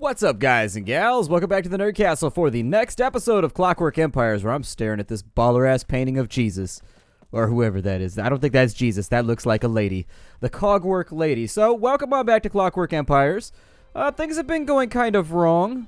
What's up, guys and gals? Welcome back to the Nerd Castle for the next episode of Clockwork Empires, where I'm staring at this baller-ass painting of Jesus. Or whoever that is. I don't think that's Jesus. That looks like a lady. The Cogwork lady. So, welcome on back to Clockwork Empires. Things have been going kind of wrong.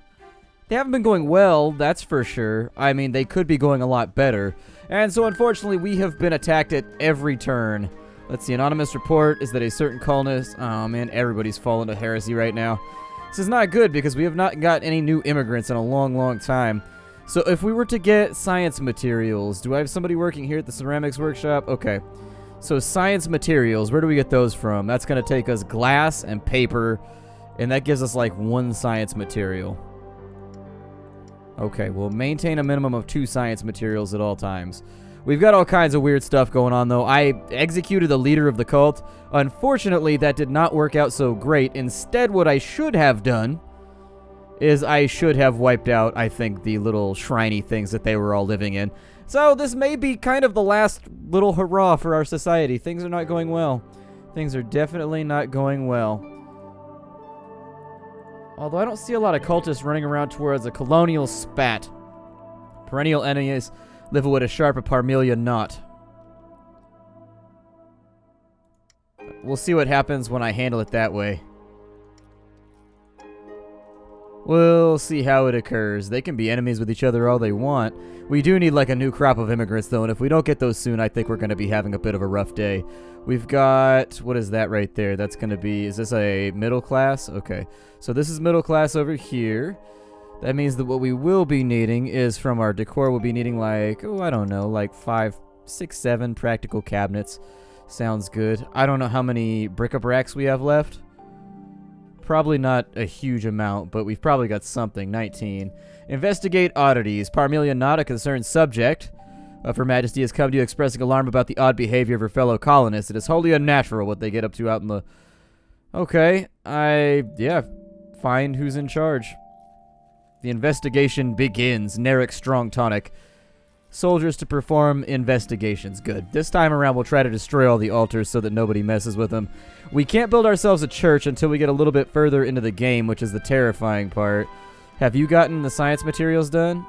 They haven't been going well, that's for sure. I mean, they could be going a lot better. And so, unfortunately, we have been attacked at every turn. Let's see, anonymous report is that a certain colonist... Oh, man, everybody's fallen to heresy right now. This is not good because we have not got any new immigrants in a long, long time. So if we were to get science materials, do I have somebody working here at the ceramics workshop? Okay. So science materials, where do we get those from? That's going to take us glass and paper, and that gives us like one science material. Okay, we'll maintain a minimum of 2 science materials at all times. We've got all kinds of weird stuff going on, though. I executed the leader of the cult. Unfortunately, that did not work out so great. Instead, what I should have done is I should have wiped out, I think, the little shriny things that they were all living in. So this may be kind of the last little hurrah for our society. Things are not going well. Things are definitely not going well. Although I don't see a lot of cultists running around towards a colonial spat. Perennial enemies live with a sharp Parmelia knot. We'll see what happens when I handle it that way. We'll see how it occurs. They can be enemies with each other all they want. We do need like a new crop of immigrants though, and if we don't get those soon, I think we're going to be having a bit of a rough day. We've got, what is that right there? That's going to be, is this a middle class? Okay, so this is middle class over here. That means that what we will be needing is from our decor, we'll be needing like, oh, I don't know, like 5, 6, 7 practical cabinets. Sounds good. I don't know how many bric-a-bracs we have left. Probably not a huge amount, but we've probably got something. 19. Investigate oddities. Parmelia not a concerned subject. Her Majesty has come to you expressing alarm about the odd behavior of her fellow colonists. It is wholly unnatural what they get up to out in the... Okay. Yeah. Find who's in charge. The investigation begins. Narek Strong Tonic. Soldiers to perform investigations. Good. This time around, we'll try to destroy all the altars so that nobody messes with them. We can't build ourselves a church until we get a little bit further into the game, which is the terrifying part. Have you gotten the science materials done?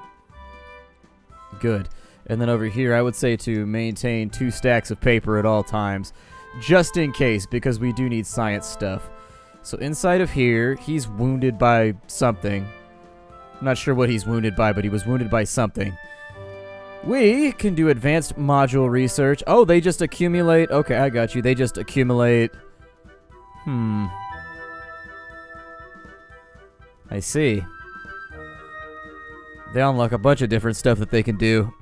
Good. And then over here, I would say to maintain 2 stacks of paper at all times, just in case, because we do need science stuff. So inside of here, he's wounded by something. I'm not sure what he's wounded by, but he was wounded by something. We can do advanced module research. Oh, they just accumulate. Okay, I got you. They just accumulate. I see. They unlock a bunch of different stuff that they can do.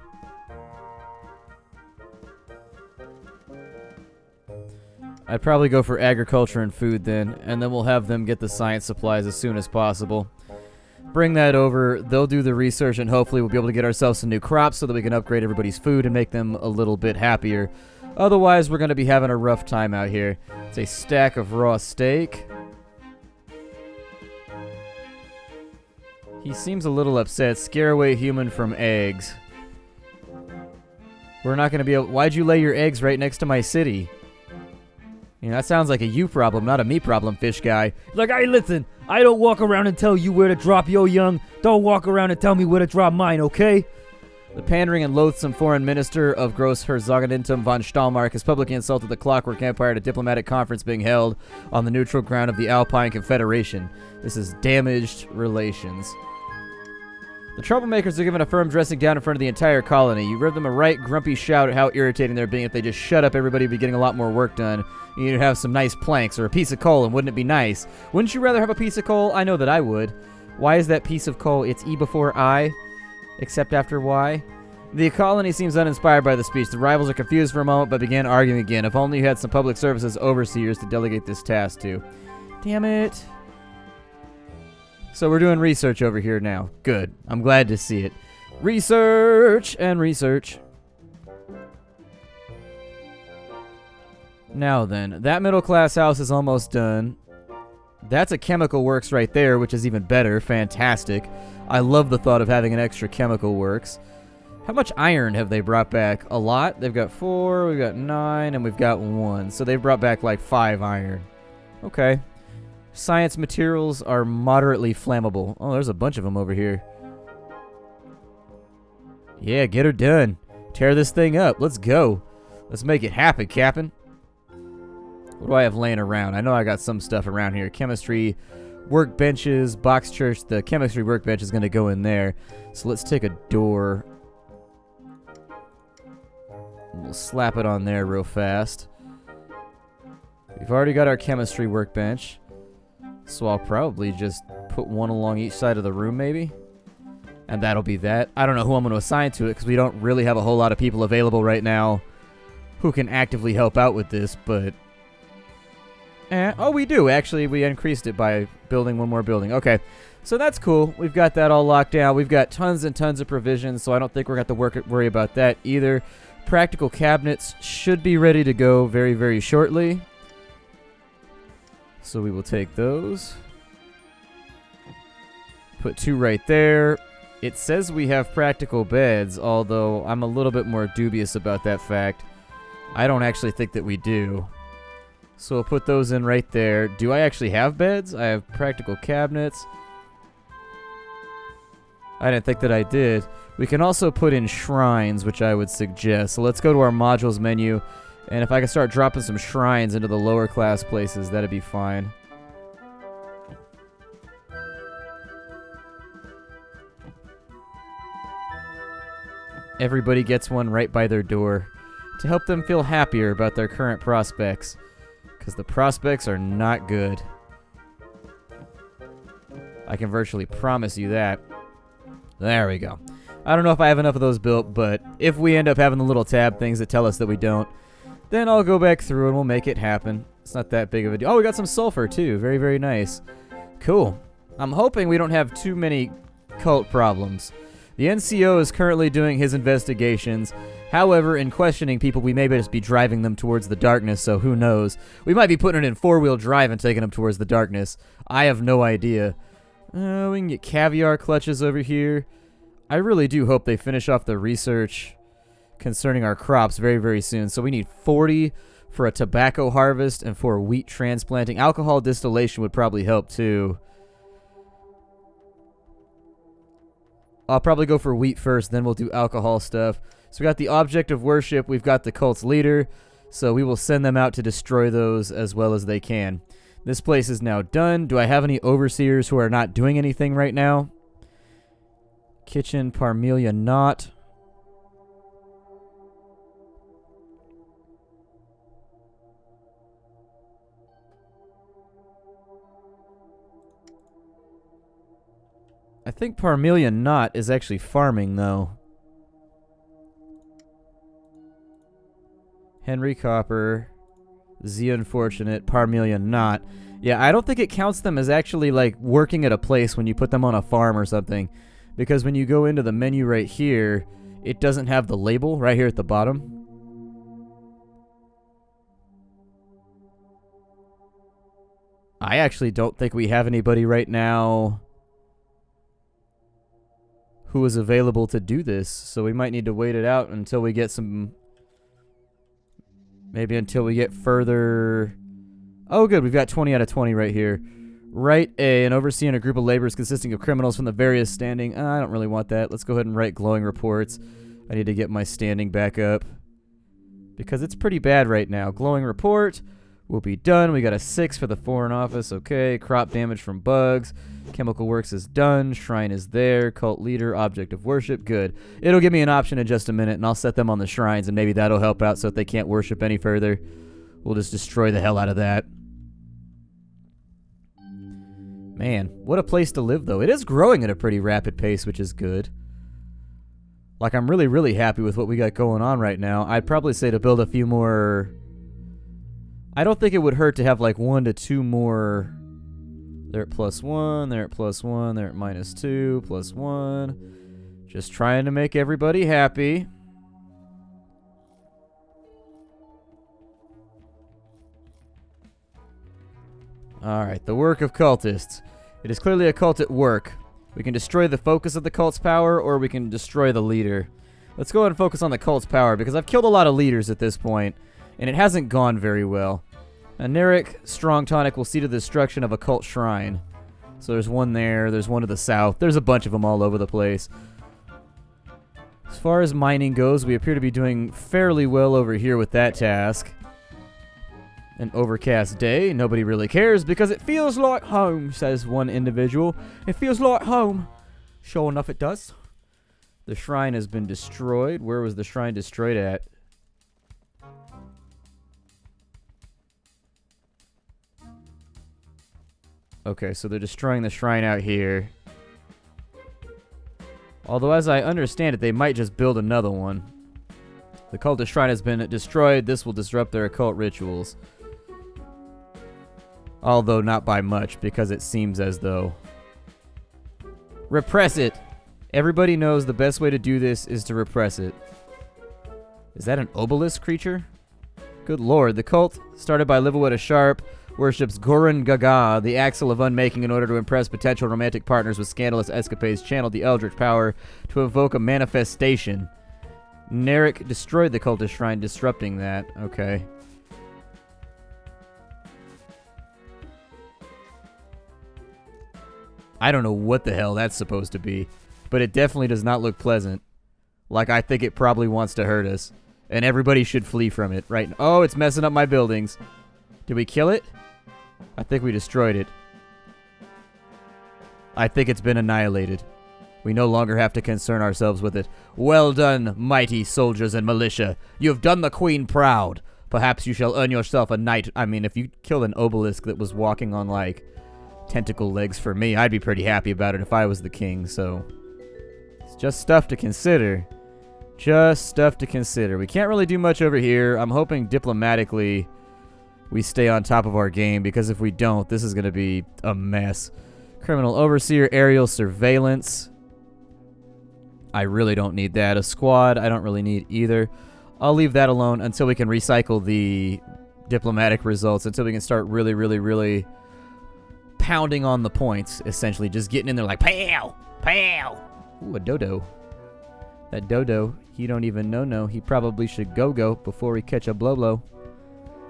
I'd probably go for agriculture and food then, and then we'll have them get the science supplies as soon as possible. Bring that over, they'll do the research, and hopefully we'll be able to get ourselves some new crops so that we can upgrade everybody's food and make them a little bit happier. Otherwise, we're going to be having a rough time out here. It's a stack of raw steak. He seems a little upset. Scare away human from eggs. We're not going to be able... Why'd you lay your eggs right next to my city? You know, that sounds like a you problem, not a me problem, fish guy. Like, hey, listen, I don't walk around and tell you where to drop your young. Don't walk around and tell me where to drop mine, okay? The pandering and loathsome foreign minister of Gross Herzogentum von Stahlmark has publicly insulted the Clockwork Empire at a diplomatic conference being held on the neutral ground of the Alpine Confederation. This has damaged relations. The troublemakers are given a firm dressing down in front of the entire colony. You give them a right grumpy shout at how irritating they're being. If they just shut up, everybody would be getting a lot more work done. You need to have some nice planks or a piece of coal, and wouldn't it be nice? Wouldn't you rather have a piece of coal? I know that I would. Why is that piece of coal? It's E before I, except after Y. The colony seems uninspired by the speech. The rivals are confused for a moment, but began arguing again. If only you had some public services overseers to delegate this task to. Damn it. So we're doing research over here now. Good. I'm glad to see it. Research and research. Now then, that middle class house is almost done. That's a chemical works right there, which is even better. Fantastic. I love the thought of having an extra chemical works. How much iron have they brought back? A lot. They've got 4, we've got 9, and we've got 1. So they've brought back like 5 iron. Okay. Science materials are moderately flammable. Oh, there's a bunch of them over here. Yeah, get her done. Tear this thing up. Let's go. Let's make it happen, Captain. What do I have laying around? I know I got some stuff around here. Chemistry workbenches, box church. The chemistry workbench is going to go in there. So let's take a door. We'll slap it on there real fast. We've already got our chemistry workbench. So I'll probably just put one along each side of the room, maybe. And that'll be that. I don't know who I'm going to assign to it because we don't really have a whole lot of people available right now who can actively help out with this, but... oh, we do. Actually, we increased it by building one more building. Okay, so that's cool. We've got that all locked down. We've got tons and tons of provisions, so I don't think we're going to have to worry about that either. Practical cabinets should be ready to go very, very shortly. So we will take those. Put 2 right there. It says we have practical beds, although I'm a little bit more dubious about that fact. I don't actually think that we do. So we'll put those in right there. Do I actually have beds? I have practical cabinets. I didn't think that I did. We can also put in shrines, which I would suggest. So let's go to our modules menu. And if I can start dropping some shrines into the lower class places, that'd be fine. Everybody gets one right by their door to help them feel happier about their current prospects. Because the prospects are not good. I can virtually promise you that. There we go. I don't know if I have enough of those built, but if we end up having the little tab things that tell us that we don't, then I'll go back through and we'll make it happen. It's not that big of a deal. Oh, we got some sulfur too. Very, very nice. Cool. I'm hoping we don't have too many cult problems. The NCO is currently doing his investigations. However, in questioning people, we may just be driving them towards the darkness, so who knows. We might be putting it in 4-wheel drive and taking them towards the darkness. I have no idea. We can get caviar clutches over here. I really do hope they finish off the research concerning our crops very, very soon. So we need 40 for a tobacco harvest and for wheat transplanting. Alcohol distillation would probably help too. I'll probably go for wheat first, then we'll do alcohol stuff. So we got the object of worship. We've got the cult's leader. So we will send them out to destroy those as well as they can. This place is now done. Do I have any overseers who are not doing anything right now? Kitchen, Parmelia, not. I think Parmelia not is actually farming, though. Henry Copper, Z Unfortunate, Parmelia not. Yeah, I don't think it counts them as actually, like, working at a place when you put them on a farm or something. Because when you go into the menu right here, it doesn't have the label right here at the bottom. I actually don't think we have anybody right now who is available to do this, so we might need to wait it out until we get some... Maybe until we get further... Oh, good, we've got 20 out of 20 right here. Write an overseeing a group of laborers consisting of criminals from the various standing... I don't really want that. Let's go ahead and write glowing reports. I need to get my standing back up, because it's pretty bad right now. Glowing report will be done. We got a 6 for the foreign office. Okay, crop damage from bugs. Chemical works is done. Shrine is there. Cult leader, object of worship. Good. It'll give me an option in just a minute, and I'll set them on the shrines, and maybe that'll help out so if they can't worship any further, we'll just destroy the hell out of that. Man, what a place to live, though. It is growing at a pretty rapid pace, which is good. Like, I'm really, really happy with what we got going on right now. I'd probably say to build a few more... I don't think it would hurt to have, like, 1 to 2 more... They're at +1, they're at +1, they're at -2, +1. Just trying to make everybody happy. Alright, the work of cultists. It is clearly a cult at work. We can destroy the focus of the cult's power, or we can destroy the leader. Let's go ahead and focus on the cult's power, because I've killed a lot of leaders at this point, and it hasn't gone very well. A Neric strong tonic will see to the destruction of a cult shrine. So there's one there, there's one to the south. There's a bunch of them all over the place. As far as mining goes, we appear to be doing fairly well over here with that task. An overcast day, nobody really cares because it feels like home, says one individual. It feels like home. Sure enough it does. The shrine has been destroyed. Where was the shrine destroyed at? Okay, so they're destroying the shrine out here. Although, as I understand it, they might just build another one. The cultist shrine has been destroyed. This will disrupt their occult rituals. Although not by much, because it seems as though... Repress it! Everybody knows the best way to do this is to repress it. Is that an obelisk creature? Good lord, the cult, started by Liverwood Sharp, worships Gurren Gaga, the axle of unmaking, in order to impress potential romantic partners with scandalous escapades, channeled the eldritch power to evoke a manifestation. Neric destroyed the cultist shrine, disrupting that. Okay. I don't know what the hell that's supposed to be, but it definitely does not look pleasant. Like, I think it probably wants to hurt us. And everybody should flee from it, right? Oh, it's messing up my buildings. Did we kill it? I think we destroyed it. I think it's been annihilated. We no longer have to concern ourselves with it. Well done, mighty soldiers and militia. You have done the queen proud. Perhaps you shall earn yourself a knight. I mean, if you killed an obelisk that was walking on, like, tentacle legs for me, I'd be pretty happy about it if I was the king, so... It's just stuff to consider. Just stuff to consider. We can't really do much over here. I'm hoping diplomatically we stay on top of our game, because if we don't, this is going to be a mess. Criminal overseer, aerial surveillance. I really don't need that. A squad, I don't really need either. I'll leave that alone until we can recycle the diplomatic results, until we can start really pounding on the points, essentially. Just getting in there like, pow, pow. Ooh, a dodo. That dodo, he don't even know. He probably should go before he catch a blow.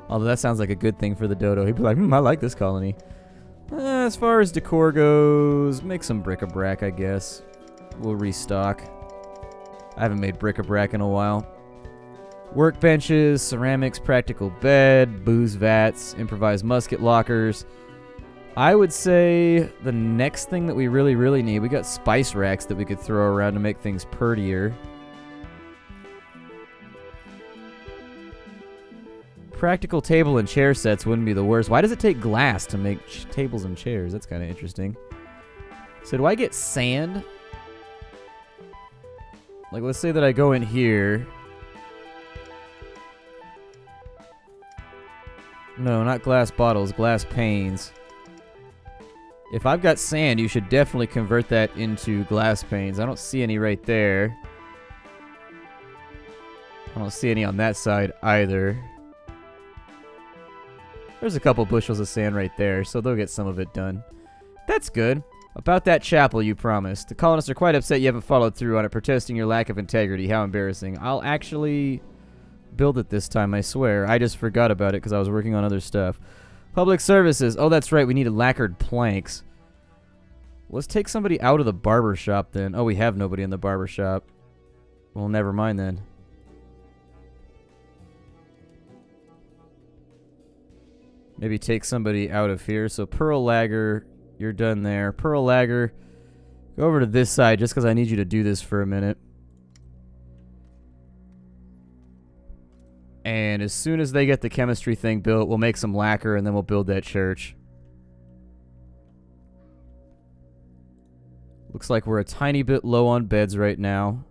Although that sounds like a good thing for the dodo. He'd be like, I like this colony. As far as decor goes, make some bric-a-brac, I guess. We'll restock. I haven't made bric-a-brac in a while. Workbenches, ceramics, practical bed, booze vats, improvised musket lockers. I would say the next thing that we really need, we got spice racks that we could throw around to make things prettier. Practical table and chair sets wouldn't be the worst. Why does it take glass to make tables and chairs? That's kind of interesting. So do I get sand? Like, let's say that I go in here. No, not glass bottles, glass panes. If I've got sand, you should definitely convert that into glass panes. I don't see any right there. I don't see any on that side either. There's a couple bushels of sand right there, so they'll get some of it done. That's good. About that chapel you promised. The colonists are quite upset you haven't followed through on it, protesting your lack of integrity. How embarrassing. I'll actually build it this time, I swear. I just forgot about it because I was working on other stuff. Public services. Oh, that's right. We needed lacquered planks. Let's take somebody out of the barber shop then. Oh, we have nobody in the barber shop. Well, never mind then. Maybe take somebody out of here. So Pearl Lagger, you're done there. Pearl Lagger, go over to this side just because I need you to do this for a minute. And as soon as they get the chemistry thing built, we'll make some lacquer and then we'll build that church. Looks like we're a tiny bit low on beds right now.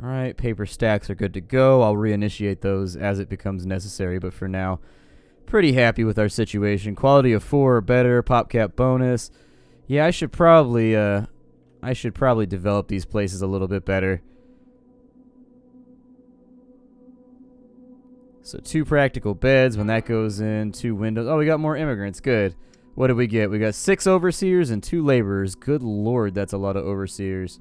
Alright, paper stacks are good to go. I'll reinitiate those as it becomes necessary, but for now, pretty happy with our situation. Quality of 4 or better, pop cap bonus. Yeah, I should probably develop these places a little bit better. So 2 practical beds when that goes in, 2 windows. Oh, we got more immigrants. Good. What did we get? We got 6 overseers and 2 laborers. Good lord, that's a lot of overseers.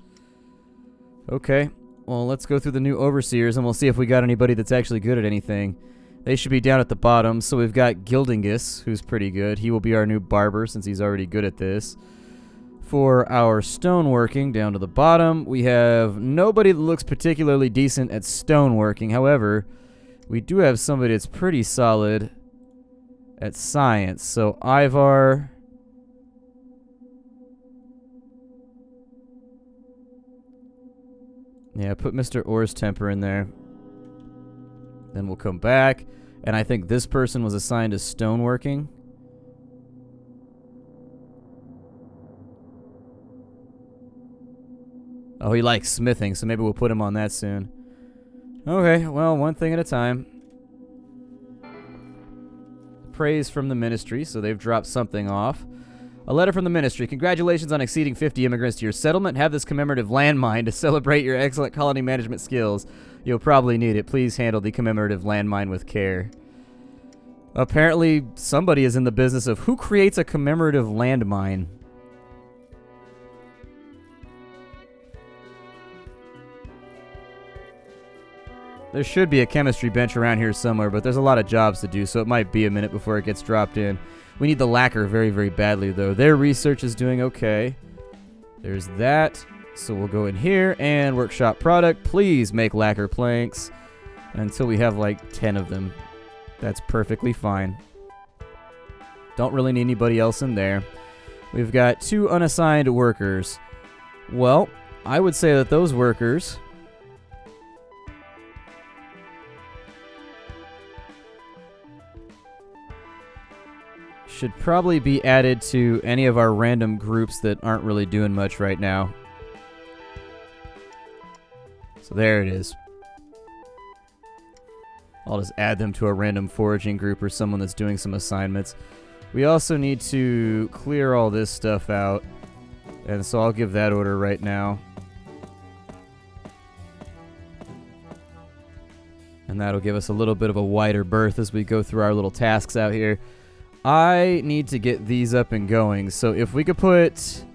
Okay. well, let's go through the new overseers and we'll see if we got anybody that's actually good at anything. They should be down at the bottom. So we've got Gildingus, who's pretty good. He will be our new barber since he's already good at this. For our stoneworking, down to the bottom, we have nobody that looks particularly decent at stoneworking. However, we do have somebody that's pretty solid at science. So Ivar... Yeah, put Mr. Orr's temper in there. Then we'll come back. And I think this person was assigned to stoneworking. Oh, he likes smithing, so maybe we'll put him on that soon. Okay, well, one thing at a time. Praise from the ministry, so they've dropped something off. A letter from the ministry. Congratulations on exceeding 50 immigrants to your settlement. Have this commemorative landmine to celebrate your excellent colony management skills. You'll probably need it. Please handle the commemorative landmine with care. Apparently, somebody is in the business of who creates a commemorative landmine. There should be a chemistry bench around here somewhere, but there's a lot of jobs to do, so it might be a minute before it gets dropped in. We need the lacquer very, very badly, though. Their research is doing okay. There's that. So we'll go in here and workshop product. Please make lacquer planks until we have like 10 of them. That's perfectly fine. Don't really need anybody else in there. We've got 2 unassigned workers. Well, I would say that those workers... should probably be added to any of our random groups that aren't really doing much right now. So there it is. I'll just add them to a random foraging group or someone that's doing some assignments. We also need to clear all this stuff out, and so I'll give that order right now. And that'll give us a little bit of a wider berth as we go through our little tasks out here. I need to get these up and going, so if we could put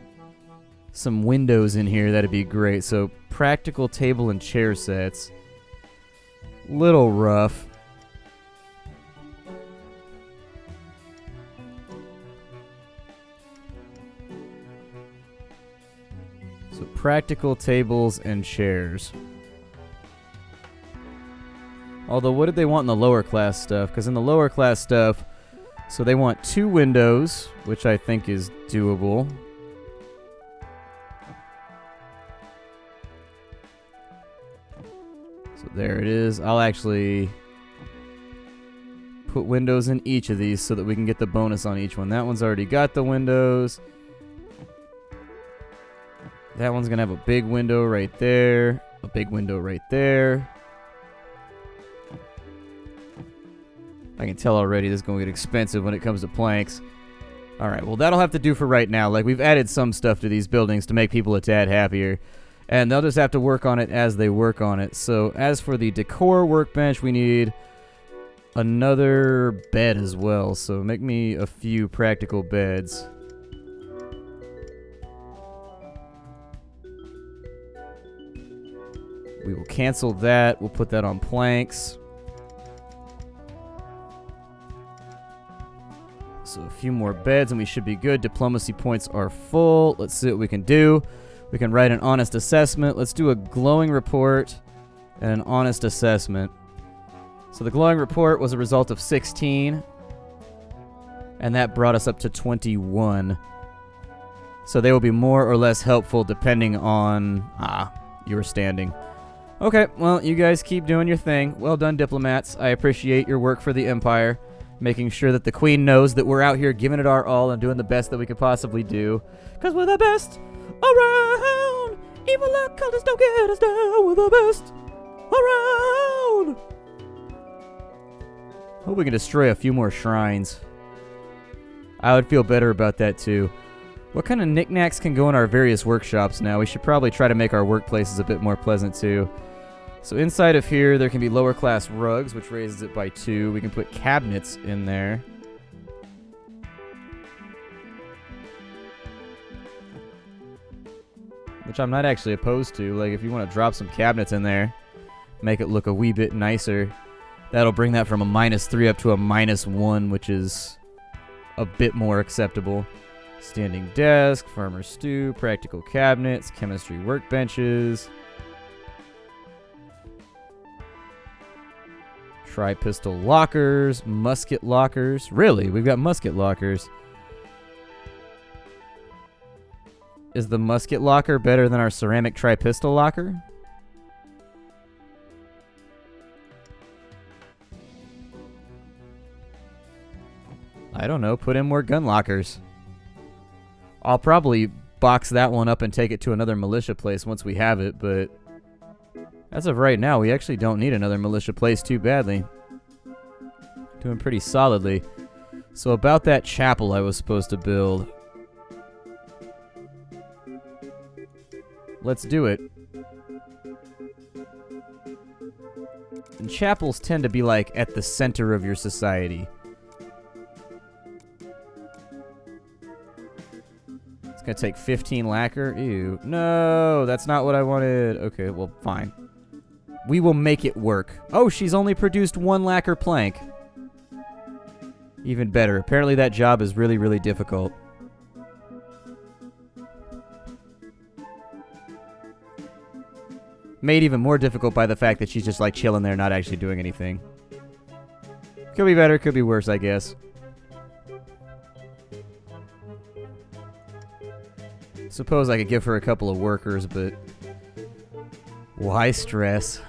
some windows in here, that'd be great. So practical table and chair sets. Little rough. So practical tables and chairs. Although, what did they want in the lower class stuff? Because in the lower class stuff, so they want 2 windows, which I think is doable. So there it is. I'll actually put windows in each of these so that we can get the bonus on each one. That one's already got the windows. That one's going to have a big window right there. A big window right there. I can tell already this is going to get expensive when it comes to planks. Alright, well that'll have to do for right now. Like, we've added some stuff to these buildings to make people a tad happier. And they'll just have to work on it as they work on it. So, as for the decor workbench, we need another bed as well. So, make me a few practical beds. We will cancel that. We'll put that on planks. So a few more beds and we should be good. Diplomacy points are full. Let's see what we can do. We can write an honest assessment. Let's do a glowing report and an honest assessment. So the glowing report was a result of 16. And that brought us up to 21. So they will be more or less helpful depending on your standing. Okay, well, you guys keep doing your thing. Well done, diplomats. I appreciate your work for the Empire. Making sure that the Queen knows that we're out here giving it our all and doing the best that we could possibly do. Because we're the best around. Evil occultists don't get us down. We're the best around. Hope we can destroy a few more shrines. I would feel better about that too. What kind of knickknacks can go in our various workshops now? We should probably try to make our workplaces a bit more pleasant too. So inside of here, there can be lower class rugs, which raises it by 2. We can put cabinets in there. which I'm not actually opposed to. Like, if you want to drop some cabinets in there, make it look a wee bit nicer, that'll bring that from a -3 up to a -1, which is a bit more acceptable. Standing desk, farmer's stew, practical cabinets, chemistry workbenches, tri-pistol lockers, musket lockers. Really? We've got musket lockers. Is the musket locker better than our ceramic tri-pistol locker? I don't know. Put in more gun lockers. I'll probably box that one up and take it to another militia place once we have it, but as of right now, we actually don't need another militia place too badly. Doing pretty solidly. So about that chapel I was supposed to build. Let's do it. And chapels tend to be like at the center of your society. It's gonna take 15 lacquer. Ew. No, that's not what I wanted. Okay, well, fine. We will make it work. Oh, she's only produced 1 lacquer plank. Even better. Apparently that job is really, really difficult. Made even more difficult by the fact that she's just like chilling there, not actually doing anything. Could be better, could be worse, I guess. Suppose I could give her a couple of workers, but why stress?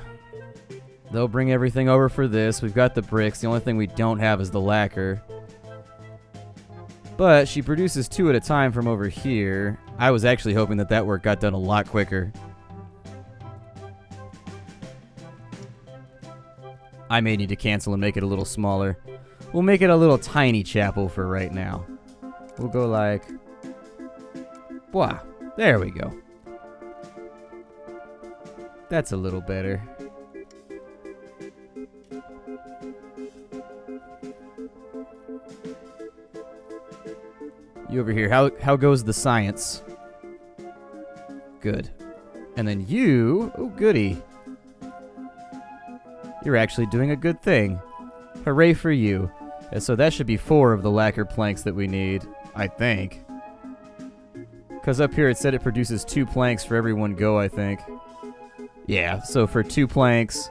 They'll bring everything over for this. We've got the bricks. The only thing we don't have is the lacquer. But she produces 2 at a time from over here. I was actually hoping that that work got done a lot quicker. I may need to cancel and make it a little smaller. We'll make it a little tiny chapel for right now. We'll go like... Wow. There we go. That's a little better. You over here, how goes the science? Good. And then you... Oh, goody. You're actually doing a good thing. Hooray for you. And so that should be 4 of the lacquer planks that we need, I think. Because up here it said it produces 2 planks for every 1 go, I think. Yeah, so for 2 planks...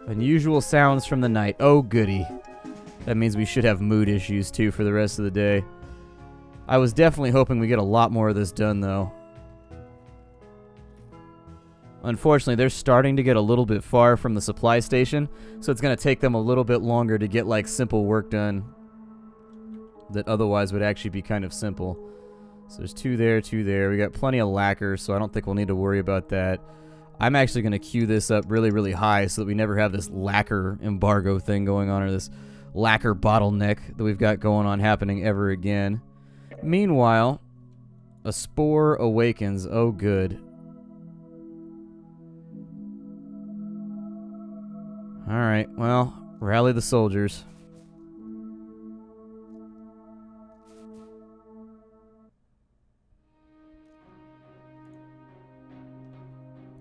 Unusual sounds from the night. Oh, goody. That means we should have mood issues, too, for the rest of the day. I was definitely hoping we get a lot more of this done, though. Unfortunately, they're starting to get a little bit far from the supply station, so it's going to take them a little bit longer to get, like, simple work done that otherwise would actually be kind of simple. So there's 2 there, 2 there. We got plenty of lacquer, so I don't think we'll need to worry about that. I'm actually going to queue this up really, really high so that we never have this lacquer embargo thing going on, or this lacquer bottleneck that we've got going on happening ever again. Meanwhile, a spore awakens. Oh, good. Alright, well, rally the soldiers.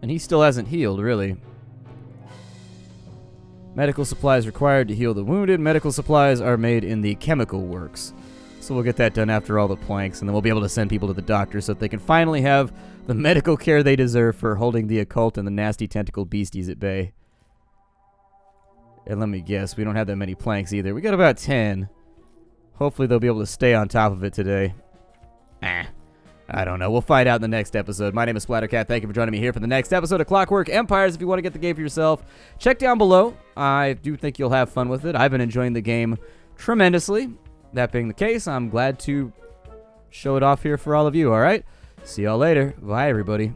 And he still hasn't healed, really. Medical supplies required to heal the wounded. Medical supplies are made in the chemical works. So we'll get that done after all the planks, and then we'll be able to send people to the doctor so that they can finally have the medical care they deserve for holding the occult and the nasty tentacled beasties at bay. And let me guess, we don't have that many planks either. We got about 10. Hopefully they'll be able to stay on top of it today. I don't know. We'll find out in the next episode. My name is Splattercat. Thank you for joining me here for the next episode of Clockwork Empires. If you want to get the game for yourself, check down below. I do think you'll have fun with it. I've been enjoying the game tremendously. That being the case, I'm glad to show it off here for all of you, all right? See y'all later. Bye, everybody.